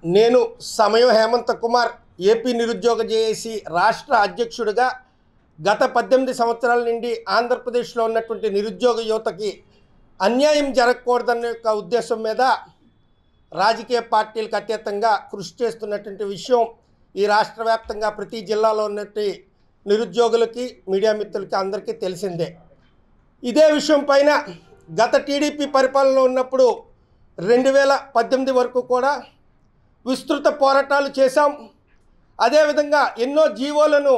నేను సమయం హేమంత్ కుమార్ ఏపీ నిరుద్యోగ జేఏసీ రాష్ట్ర అధ్యక్షుడిగా గత 18 సంవత్సరాల నుండి ఆంధ్రప్రదేశ్లో ఉన్నటువంటి నిరుద్యోగ యువతకి అన్యాయం జరగకూడదనే ఉద్దేశం మీద రాజకీయ పార్టీలకు అతీతంగా కృషి చేస్తున్నటువంటి విషయం ఈ రాష్ట్ర వ్యాప్తంగా ప్రతి జిల్లాలో ఉన్నటువంటి నిరుద్యోగులకి మీడియా మిత్రులకి అందరికీ తెలిసిందే. ఇదే విషయం పైన గత టీడీపీ పరిపాలనలో ఉన్నప్పుడు 2018 వరకు కూడా విస్తృత పోరాటాలు చేశాం. అదేవిధంగా ఎన్నో జీవోలను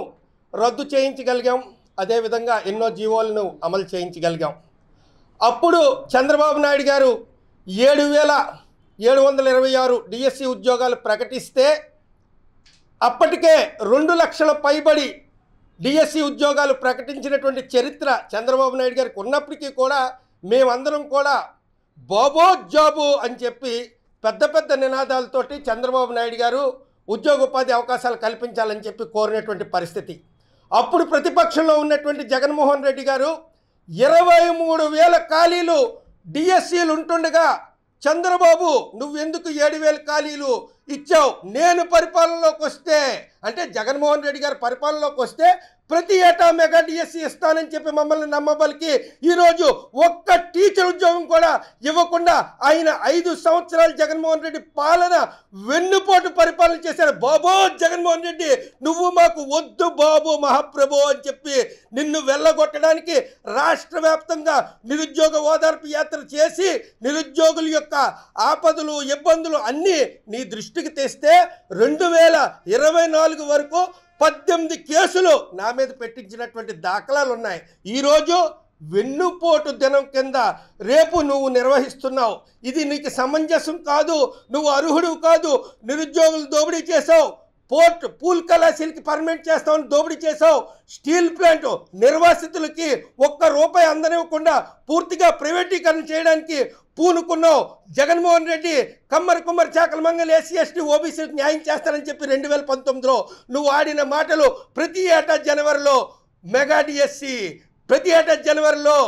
రద్దు చేయించగలిగాం, అదేవిధంగా ఎన్నో జీవోలను అమలు చేయించగలిగాం. అప్పుడు చంద్రబాబు నాయుడు గారు 7,726 డిఎస్సి ఉద్యోగాలు ప్రకటిస్తే అప్పటికే 2 లక్షల పైబడి డిఎస్సి ఉద్యోగాలు ప్రకటించినటువంటి చరిత్ర చంద్రబాబు నాయుడు గారికి ఉన్నప్పటికీ కూడా మేమందరం కూడా బాబో జాబు అని చెప్పి పెద్ద పెద్ద నినాదాలతోటి చంద్రబాబు నాయుడు గారు ఉద్యోగోపాధి అవకాశాలు కల్పించాలని చెప్పి కోరినటువంటి పరిస్థితి. అప్పుడు ప్రతిపక్షంలో ఉన్నటువంటి జగన్మోహన్ రెడ్డి గారు 23,000 ఖాళీలు డిఎస్సీలు ఉంటుండగా చంద్రబాబు నువ్వెందుకు 7,000 ఖాళీలు ఇచ్చావు, నేను పరిపాలనలోకి వస్తే అంటే జగన్మోహన్ రెడ్డి గారు పరిపాలనలోకి వస్తే ప్రతి ఏటా మెగా డిఎస్సి ఇస్తానని చెప్పి మమ్మల్ని నమ్మబలికి ఈరోజు ఒక్క టీచర్ ఉద్యోగం కూడా ఇవ్వకుండా ఆయన 5 సంవత్సరాలు జగన్మోహన్ రెడ్డి పాలన వెన్నుపోటు పరిపాలన చేశాడు. బాబో జగన్మోహన్ రెడ్డి నువ్వు మాకు వద్దు బాబు మహాప్రభు అని చెప్పి నిన్ను వెళ్ళగొట్టడానికి రాష్ట్ర వ్యాప్తంగా నిరుద్యోగ ఓదార్పు యాత్ర చేసి నిరుద్యోగుల యొక్క ఆపదలు ఇబ్బందులు అన్నీ నీ దృష్టికి తెస్తే 2024 వరకు 18 కేసులు నా మీద పెట్టించినటువంటి దాఖలాలు ఉన్నాయి. ఈరోజు వెన్నుపోటు దినం కింద రేపు నువ్వు నిర్వహిస్తున్నావు. ఇది నీకు సమంజసం కాదు, నువ్వు అర్హుడు కాదు. నిరుద్యోగులు దోపిడీ చేసావు, పూల్ కళాశాలకి పర్మనెంట్ చేస్తామని దోపిడీ చేసావు, స్టీల్ ప్లాంట్ నిర్వాసితులకి ₹1 అందనివ్వకుండా పూర్తిగా ప్రైవేటీకరణ చేయడానికి పూనుకున్నావు. జగన్మోహన్ రెడ్డి కుమ్మరి చాకల మంగళ SC/ST OBC న్యాయం చేస్తానని చెప్పి 2019లో నువ్వు ఆడిన మాటలు ప్రతి ఏటా జనవరిలో మెగా డిఎస్సి, ప్రతి ఏటా జనవరిలో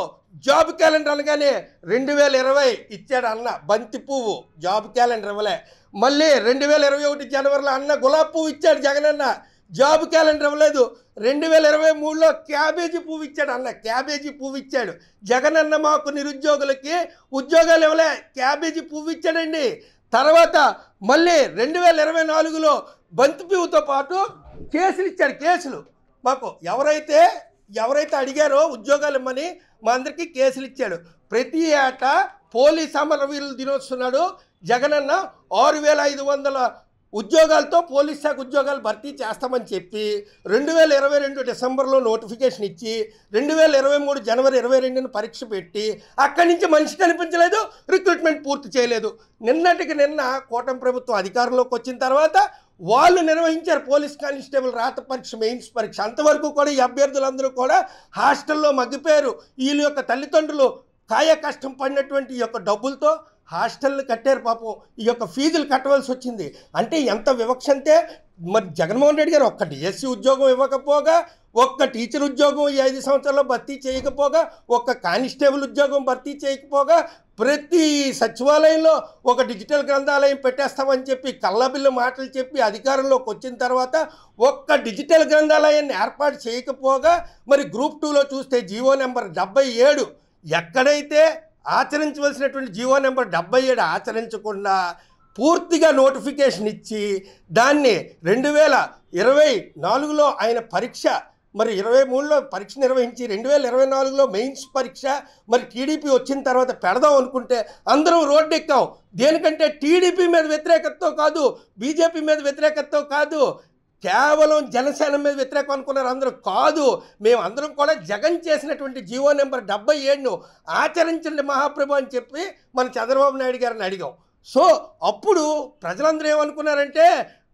జాబ్ క్యాలెండర్ అనగానే 2020 ఇచ్చాడు అన్న బంతి పువ్వు, జాబ్ క్యాలెండర్ ఇవ్వలే. మళ్ళీ 2021 జనవరిలో అన్న గులాబీ పువ్వు ఇచ్చాడు జగనన్న, జాబ్ క్యాలెండర్ ఇవ్వలేదు. 2023లో క్యాబేజీ పువ్వు ఇచ్చాడు అన్న, క్యాబేజీ పువ్వు ఇచ్చాడు జగనన్న. మాకు నిరుద్యోగులకి ఉద్యోగాలు ఇవ్వలే, క్యాబేజీ పువ్వు ఇచ్చాడండి. తర్వాత మళ్ళీ 2024లో బంతి పువ్వుతో పాటు కేసులు ఇచ్చాడు. కేసులు మాకు ఎవరైతే అడిగారో ఉద్యోగాలు ఇమ్మని మా అందరికీ కేసులు ఇచ్చాడు. ప్రతి ఏటా పోలీస్ అమరవీరుల దినోత్సవం నాడు జగనన్న 6,500 ఉద్యోగాలతో పోలీస్ శాఖ ఉద్యోగాలు భర్తీ చేస్తామని చెప్పి 2022 డిసెంబర్లో నోటిఫికేషన్ ఇచ్చి 2023 జనవరి 22న పరీక్ష పెట్టి అక్కడి నుంచి మనిషి కనిపించలేదు, రిక్రూట్మెంట్ పూర్తి చేయలేదు. నిన్నటికి నిన్న కూటమి ప్రభుత్వం అధికారంలోకి వచ్చిన తర్వాత వాళ్ళు నిర్వహించారు పోలీస్ కానిస్టేబుల్ రాత పరీక్ష, మెయిన్స్ పరీక్ష. అంతవరకు కూడా ఈ అభ్యర్థులందరూ కూడా హాస్టల్లో మగ్గిపోయారు. వీళ్ళ యొక్క తల్లిదండ్రులు కాయ కష్టం పడినటువంటి ఈ యొక్క డబ్బులతో హాస్టల్ని కట్టారు. పాపం ఈ యొక్క ఫీజులు కట్టవలసి వచ్చింది. అంటే ఎంత వివక్ష అంటే మరి జగన్మోహన్ రెడ్డి గారు ఒక్క డిఎస్సి ఉద్యోగం ఇవ్వకపోగా, ఒక్క టీచర్ ఉద్యోగం ఈ 5 సంవత్సరాల్లో భర్తీ చేయకపోగా, ఒక్క కానిస్టేబుల్ ఉద్యోగం భర్తీ చేయకపోగా, ప్రతి సచివాలయంలో ఒక డిజిటల్ గ్రంథాలయం పెట్టేస్తామని చెప్పి కళ్ళబిల్లు మాటలు చెప్పి అధికారంలోకి వచ్చిన తర్వాత ఒక్క డిజిటల్ గ్రంథాలయాన్ని ఏర్పాటు చేయకపోగా, మరి గ్రూప్ 2లో చూస్తే జీవో నెంబర్ 77 ఎక్కడైతే ఆచరించవలసినటువంటి జీవో నెంబర్ 77 ఆచరించకుండా పూర్తిగా నోటిఫికేషన్ ఇచ్చి దాన్ని 2024లో ఆయన పరీక్ష, మరి 23లో పరీక్ష నిర్వహించి 2024లో మెయిన్స్ పరీక్ష మరి టీడీపీ వచ్చిన తర్వాత పెడదాం అనుకుంటే అందరం రోడ్డు ఎక్కాం. దేనికంటే టీడీపీ మీద వ్యతిరేకతతో కాదు, బీజేపీ మీద వ్యతిరేకతతో కాదు, కేవలం జనసేన మీద వ్యతిరేకం అనుకున్నారు అందరూ. కాదు, మేమందరం కూడా జగన్ చేసినటువంటి జీవో నెంబర్ 77ను ఆచరించండి మహాప్రభు అని చెప్పి మన చంద్రబాబు నాయుడు గారిని అడిగాం. సో అప్పుడు ప్రజలందరూ ఏమనుకున్నారంటే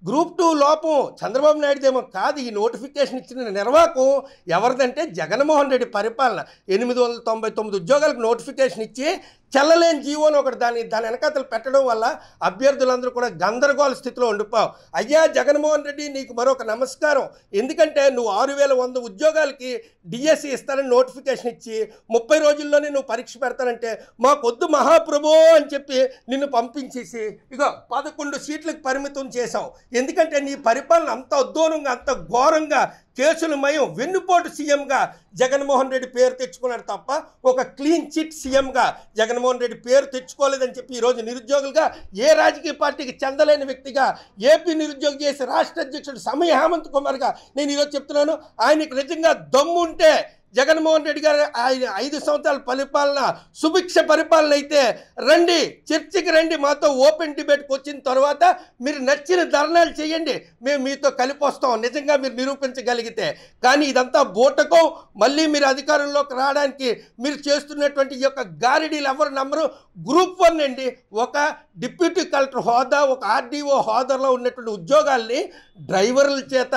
గ్రూప్ 2 లోపం చంద్రబాబు నాయుడుదేమో కాదు, ఈ నోటిఫికేషన్ ఇచ్చిన నిర్వాహకం ఎవరిదంటే జగన్మోహన్ రెడ్డి పరిపాలన. 899 ఉద్యోగాలకు నోటిఫికేషన్ ఇచ్చి చెల్లలేని జీవోని ఒకటి దాని వెనకాతలు పెట్టడం వల్ల అభ్యర్థులందరూ కూడా గందరగోళ స్థితిలో ఉండిపోయావు. అయ్యా జగన్మోహన్ రెడ్డి, నీకు మరొక నమస్కారం. ఎందుకంటే నువ్వు 6100 ఉద్యోగాలకి డిఎస్సి ఇస్తానని నోటిఫికేషన్ ఇచ్చి 30 రోజుల్లోనే నువ్వు పరీక్ష పెడతానంటే మాకొద్దు మహాప్రభో అని చెప్పి నిన్ను పంపించేసి ఇగో 11 సీట్లకు పరిమితం చేశావు. ఎందుకంటే నీ పరిపాలన అంత ఉద్దోనంగా, అంత ఘోరంగా, కేసులమయం, వెన్నుపోటు సీఎంగా జగన్మోహన్ రెడ్డి పేరు తెచ్చుకున్నాడు తప్ప ఒక క్లీన్ చిట్ సీఎంగా జగన్మోహన్ రెడ్డి పేరు తెచ్చుకోలేదని చెప్పి ఈరోజు నిరుద్యోగులుగా, ఏ రాజకీయ పార్టీకి చెందలేని వ్యక్తిగా, ఏపీ నిరుద్యోగ చేసే రాష్ట్ర అధ్యక్షుడు సమయ హేమంత్ కుమార్గా నేను ఈరోజు చెప్తున్నాను, ఆయనకి నిజంగా దమ్ము ఉంటే జగన్మోహన్ రెడ్డి గారు ఆయన 5 సంవత్సరాల పరిపాలన సుభిక్ష పరిపాలన అయితే రండి, చర్చకి రండి, మాతో ఓపెన్ డిబేట్కి వచ్చిన తర్వాత మీరు నచ్చిన ధర్నాలు చేయండి, మేము మీతో కలిపి వస్తాం నిజంగా మీరు నిరూపించగలిగితే. కానీ ఇదంతా బూటకం. మళ్ళీ మీరు అధికారంలోకి రావడానికి మీరు చేస్తున్నటువంటి ఈ యొక్క గారిడీలు ఎవరు నమ్మరు. గ్రూప్ 1 అండి, ఒక డిప్యూటీ కలెక్టర్ హోదా, ఒక ఆర్డీఓ హోదాలో ఉన్నటువంటి ఉద్యోగాల్ని డ్రైవర్ల చేత,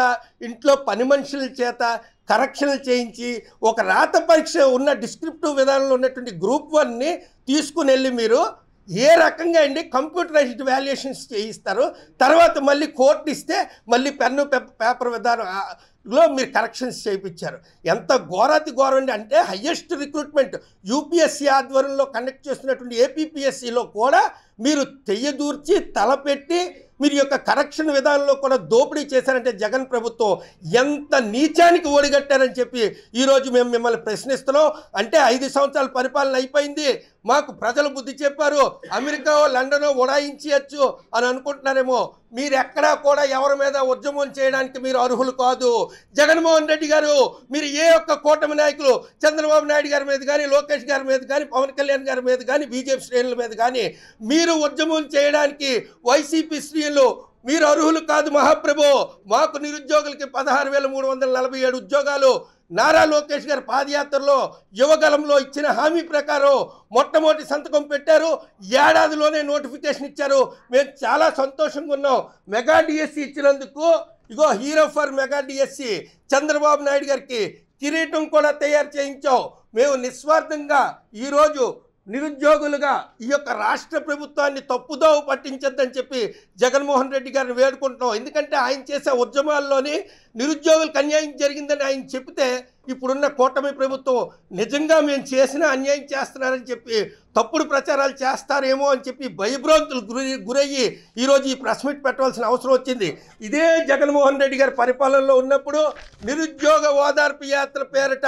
ఇంట్లో పని మనుషుల చేత కరెక్షన్లు చేయించి ఒక రాత పరీక్ష ఉన్న డిస్క్రిప్టివ్ విధానంలో ఉన్నటువంటి గ్రూప్ 1ని తీసుకుని వెళ్ళి మీరు ఏ రకంగా అండి కంప్యూటరైజ్డ్ వాల్యుయేషన్స్ చేయిస్తారు. తర్వాత మళ్ళీ కోర్టు ఇస్తే మళ్ళీ పెన్ను పేపర్ విధానంలో మీరు కరెక్షన్స్ చేయించారు. ఎంత ఘోరాతి ఘోరం అండి. అంటే హయ్యెస్ట్ రిక్రూట్మెంట్ యూపీఎస్సీ ఆధ్వర్యంలో కండక్ట్ చేస్తున్నటువంటి ఏపీపీఎస్సీలో కూడా మీరు తెయ్యదూర్చి తలపెట్టి మీరు యొక్క కరెక్షన్ విధానంలో కూడా దోపిడీ చేశారంటే జగన్ ప్రభుత్వం ఎంత నీచానికి ఓడిగట్టారని చెప్పి ఈరోజు మేము మిమ్మల్ని ప్రశ్నిస్తున్నాం. అంటే 5 సంవత్సరాల పరిపాలన అయిపోయింది, మాకు ప్రజలు బుద్ధి చెప్పారు, అమెరికా లండనో ఉడాయించవచ్చు అని అనుకుంటున్నారేమో. మీరు ఎక్కడా కూడా ఎవరి మీద ఉద్యమం చేయడానికి మీరు అర్హులు కాదు. జగన్మోహన్ రెడ్డి గారు, మీరు ఏ ఒక్క కూటమి నాయకులు చంద్రబాబు నాయుడు గారి మీద కానీ, లోకేష్ గారి మీద కానీ, పవన్ కళ్యాణ్ గారి మీద కానీ, బీజేపీ శ్రేణుల మీద కానీ మీరు ఉద్యమం చేయడానికి వైసీపీ శ్రేణులు మీరు అర్హులు కాదు మహాప్రభు. మాకు నిరుద్యోగులకి 16,347 ఉద్యోగాలు నారా లోకేష్ గారి పాదయాత్రలో యువగలంలో ఇచ్చిన హామీ ప్రకారం మొట్టమొదటి సంతకం పెట్టారు. ఏడాదిలోనే నోటిఫికేషన్ ఇచ్చారు. మేము చాలా సంతోషంగా ఉన్నాం. మెగా డిఎస్సి ఇచ్చినందుకు ego hero for mega DSC Chandrababu Naidu గారికి కిరీటం కూడా తయారు చేయించాం. మేము నిస్వార్థంగా ఈరోజు నిరుద్యోగులుగా ఈ యొక్క రాష్ట్ర ప్రభుత్వాన్ని తప్పుదోవ పట్టించొద్దని చెప్పి జగన్మోహన్ రెడ్డి గారిని వేడుకుంటున్నాం. ఎందుకంటే ఆయన చేసే ఉద్యమాల్లోని నిరుద్యోగులకు అన్యాయం జరిగిందని ఆయన చెప్తే ఇప్పుడున్న కూటమి ప్రభుత్వం నిజంగా మేము చేసిన అన్యాయం చేస్తున్నారని చెప్పి తప్పుడు ప్రచారాలు చేస్తారేమో అని చెప్పి భయభ్రాంతులు గురయ్యి ఈరోజు ఈ ప్రెస్ మీట్ పెట్టవలసిన అవసరం వచ్చింది. ఇదే జగన్మోహన్ రెడ్డి గారి పరిపాలనలో ఉన్నప్పుడు నిరుద్యోగ ఓదార్పు యాత్ర పేరిట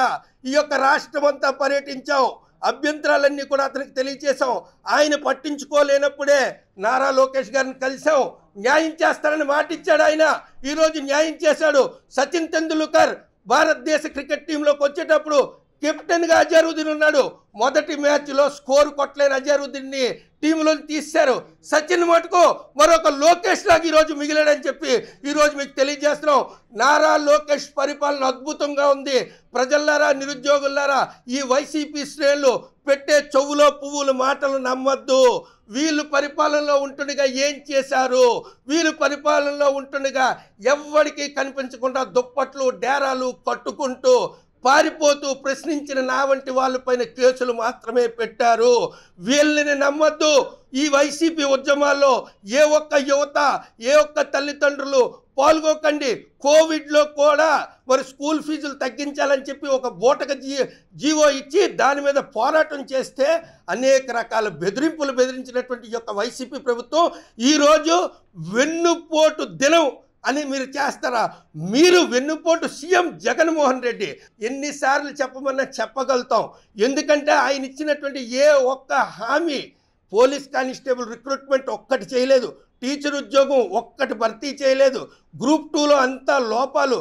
ఈ యొక్క రాష్ట్రం అంతా పర్యటించాం. అభ్యంతరాలన్నీ కూడా అతనికి తెలియజేశాం. ఆయన పట్టించుకోలేనప్పుడే నారా లోకేష్ గారిని కలిసాం. న్యాయం చేస్తారని మాట ఇచ్చాడు ఆయన, ఈరోజు న్యాయం చేశాడు. సచిన్ తెందుల్కర్ భారతదేశ క్రికెట్ టీంలోకి వచ్చేటప్పుడు కెప్టెన్గా అజారుద్దీన్ ఉన్నాడు. మొదటి మ్యాచ్లో స్కోర్ కొట్టలేని అజారుద్దీన్ని టీంలో తీశారు. సచిన్ మటుకు మరొక లోకేష్ లాగా ఈరోజు మిగిలాడని చెప్పి ఈరోజు మీకు తెలియజేస్తున్నాం. నారా లోకేష్ పరిపాలన అద్భుతంగా ఉంది. ప్రజల్లారా, నిరుద్యోగులారా, ఈ వైసీపీ శ్రేణులు పెట్టే చెవులో పువ్వులు మాటలు నమ్మద్దు. వీళ్ళు పరిపాలనలో ఉంటుండగా ఏం చేశారు? వీళ్ళు పరిపాలనలో ఉంటుండగా ఎవ్వడికి కనిపించకుండా దుప్పట్లు డేరాలు కట్టుకుంటూ పారిపోతూ ప్రశ్నించిన నా వంటి వాళ్ళపైన కేసులు మాత్రమే పెట్టారు. వీళ్ళని నమ్మద్దు. ఈ వైసీపీ ఉద్యమాల్లో ఏ ఒక్క యువత, ఏ ఒక్క తల్లిదండ్రులు పాల్గొకండి. కోవిడ్లో కూడా మరి స్కూల్ ఫీజులు తగ్గించాలని చెప్పి ఒక బూటక జీవో ఇచ్చి దాని మీద పోరాటం చేస్తే అనేక రకాల బెదిరించినటువంటి ఈ యొక్క వైసీపీ ప్రభుత్వం ఈరోజు వెన్నుపోటు దినం అని మీరు చేస్తారా? మీరు వెన్నుపోటు సీఎం జగన్మోహన్ రెడ్డి. ఎన్నిసార్లు చెప్పమన్నా చెప్పగలుగుతాం. ఎందుకంటే ఆయన ఇచ్చినటువంటి ఏ ఒక్క హామీ, పోలీస్ కానిస్టేబుల్ రిక్రూట్మెంట్ ఒక్కటి చేయలేదు, టీచర్ ఉద్యోగం ఒక్కటి భర్తీ చేయలేదు, గ్రూప్ 2లో అంతా లోపాలు,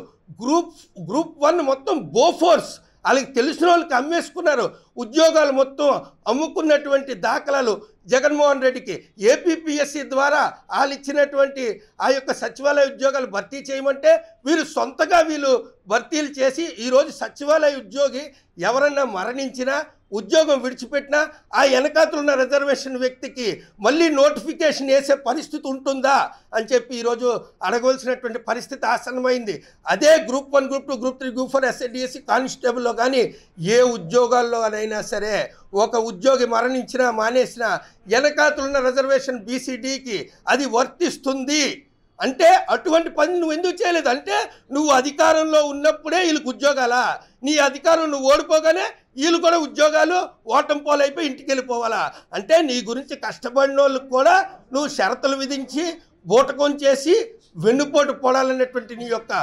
గ్రూప్ 1 మొత్తం బోఫోర్స్ వాళ్ళకి తెలిసిన వాళ్ళకి అమ్మేసుకున్నారు. ఉద్యోగాలు మొత్తం అమ్ముకున్నటువంటి దాఖలాలు జగన్మోహన్ రెడ్డికి. ఏపీపీఎస్సీ ద్వారా వాళ్ళు ఇచ్చినటువంటి ఆ యొక్క సచివాలయ ఉద్యోగాలు భర్తీ చేయమంటే వీరు సొంతగా వీళ్ళు భర్తీలు చేసి ఈరోజు సచివాలయ ఉద్యోగి ఎవరన్నా మరణించినా ఉద్యోగం విడిచిపెట్టినా ఆ వెనకాతలు ఉన్న రిజర్వేషన్ వ్యక్తికి మళ్ళీ నోటిఫికేషన్ వేసే పరిస్థితి ఉంటుందా అని చెప్పి ఈరోజు అడగవలసినటువంటి పరిస్థితి ఆసన్నమైంది. అదే group 1, group 2, group 3, group 4, SIDSC కానిస్టేబుల్లో కానీ ఏ ఉద్యోగాల్లో అయినా సరే ఒక ఉద్యోగి మరణించినా మానేసినా వెనకాతలున్న రిజర్వేషన్ BCDకి అది వర్తిస్తుంది. అంటే అటువంటి పని నువ్వు ఎందుకు చేయలేదు? అంటే నువ్వు అధికారంలో ఉన్నప్పుడే వీళ్ళకి ఉద్యోగాలా? నీ అధికారం నువ్వు ఓడిపోగానే వీళ్ళు కూడా ఉద్యోగాలు ఓటమి పోలైపోయి ఇంటికి వెళ్ళిపోవాలా? అంటే నీ గురించి కష్టపడిన వాళ్ళకి కూడా నువ్వు షరతులు విధించి బూటకం చేసి వెన్నుపోటు పోడాలనేటువంటి నీ యొక్క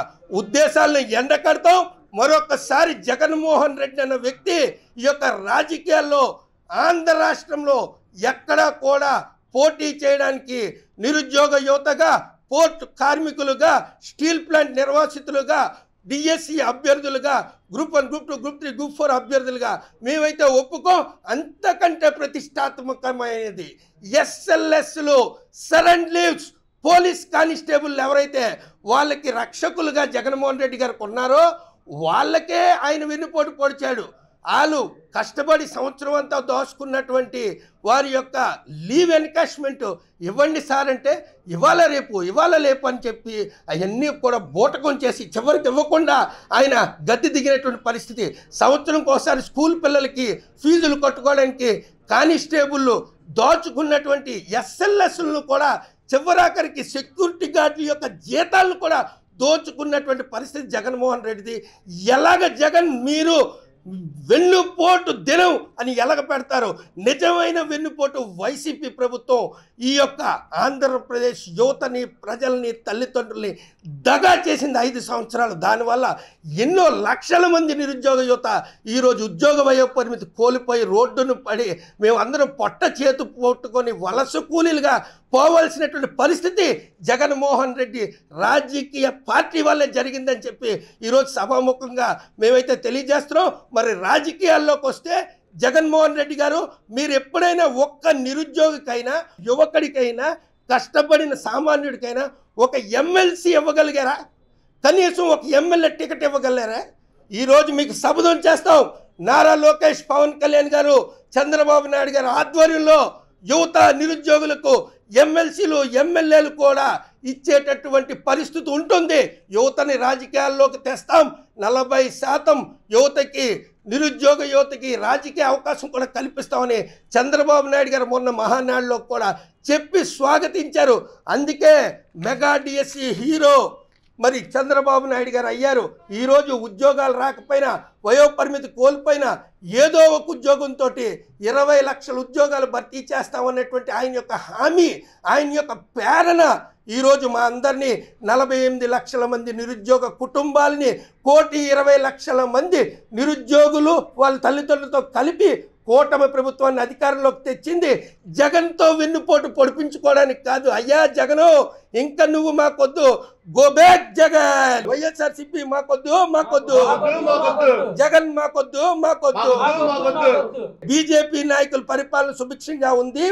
ఉద్దేశాలను ఎండకడతాం. మరొకసారి జగన్మోహన్ రెడ్డి అన్న వ్యక్తి ఈ యొక్క రాజకీయాల్లో ఆంధ్ర రాష్ట్రంలో ఎక్కడా కూడా పోటీ చేయడానికి నిరుద్యోగ యువతగా, పోర్ట్ కార్మికులుగా, స్టీల్ ప్లాంట్ నిర్వాసితులుగా, DSC అభ్యర్థులుగా, గ్రూప్ 1, గ్రూప్ 2, గ్రూప్ 3, గ్రూప్ 4 అభ్యర్థులుగా మేమైతే ఒప్పుకోం. అంతకంటే ప్రతిష్టాత్మకమైనది SLSలు, సరెండర్ లీవ్స్, పోలీస్ కానిస్టేబుల్ ఎవరైతే వాళ్ళకి రక్షకులుగా జగన్మోహన్ రెడ్డి గారికి ఉన్నారో వాళ్ళకే ఆయన వెన్నుపోటు పొడిచాడు. వాళ్ళు కష్టపడి సంవత్సరం అంతా దోసుకున్నటువంటి వారి యొక్క లీవ్ ఎన్కాష్మెంట్ ఇవ్వండి సార్ అంటే ఇవాళ రేపు అని చెప్పి అవన్నీ కూడా బూటకం చేసి చివరికి ఇవ్వకుండా ఆయన గద్దె దిగినటువంటి పరిస్థితి. సంవత్సరంకి ఒకసారి స్కూల్ పిల్లలకి ఫీజులు కట్టుకోవడానికి కానిస్టేబుల్ దోచుకున్నటువంటి SLSలను కూడా చివరాఖరికి సెక్యూరిటీ గార్డుల యొక్క జీతాలను కూడా దోచుకున్నటువంటి పరిస్థితి జగన్మోహన్ రెడ్డిది. ఎలాగ జగన్ మీరు వెన్నుపోటు దినం అని ఎలాగ పెడతారు? నిజమైన వెన్నుపోటు వైసీపీ ప్రభుత్వం ఈ యొక్క ఆంధ్రప్రదేశ్ యువతని, ప్రజల్ని, తల్లిదండ్రుల్ని దగా చేసింది 5 సంవత్సరాలు. దానివల్ల ఎన్నో లక్షల మంది నిరుద్యోగ యువత ఈరోజు ఉద్యోగ వయోపరిమితి కోల్పోయి రోడ్డును పడి మేమందరం పొట్ట చేతు పట్టుకొని వలస కూలీలుగా పోవాల్సినటువంటి పరిస్థితి జగన్మోహన్ రెడ్డి రాజకీయ పార్టీ వల్లే జరిగిందని చెప్పి ఈరోజు సభాముఖంగా మేమైతే తెలియజేస్తున్నాం. మరి రాజకీయాల్లోకి వస్తే జగన్మోహన్ రెడ్డి గారు మీరు ఎప్పుడైనా ఒక్క నిరుద్యోగికైనా, యువకుడికైనా, కష్టపడిన సామాన్యుడికైనా ఒక ఎమ్మెల్సీ ఇవ్వగలిగారా? కనీసం ఒక ఎమ్మెల్యే టికెట్ ఇవ్వగలిగారా? ఈరోజు మీకు శపథం చేస్తాం. నారా లోకేష్, పవన్ కళ్యాణ్ గారు, చంద్రబాబు నాయుడు గారు ఆధ్వర్యంలో యువత నిరుద్యోగులకు ఎమ్మెల్సీలు, ఎమ్మెల్యేలు కూడా ఇచ్చేటటువంటి పరిస్థితి ఉంటుంది. యువతని రాజకీయాల్లోకి తెస్తాం. 40% యువతకి, నిరుద్యోగ యువతకి రాజకీయ అవకాశం కూడా కల్పిస్తామని చంద్రబాబు నాయుడు గారు మొన్న మహానాడులో కూడా చెప్పి స్వాగతించారు. అందుకే మెగా DSC హీరో మరి చంద్రబాబు నాయుడు గారు అయ్యారు. ఈరోజు ఉద్యోగాలు రాకపోయినా, వయోపరిమితి కోల్పోయినా ఏదో ఒక ఉద్యోగంతో 20 లక్షల ఉద్యోగాలు భర్తీ చేస్తామన్నటువంటి ఆయన యొక్క హామీ, ఆయన యొక్క ప్రేరణ ఈరోజు మా అందరినీ 48 లక్షల మంది నిరుద్యోగ కుటుంబాలని, 1,20,00,000 మంది నిరుద్యోగులు వాళ్ళ తల్లిదండ్రులతో కలిపి కూటమి ప్రభుత్వాన్ని అధికారంలోకి తెచ్చింది జగన్తో వెన్నుపోటు పొడిపించుకోవడానికి కాదు. అయ్యా జగను, ఇంకా నువ్వు మాకొద్దు, గో బ్యాక్ జగన్. వైఎస్ఆర్సీపీ మాకొద్దు, జగన్ మాకొద్దు. బీజేపీ నాయకుల పరిపాలన సుభిక్షంగా ఉంది.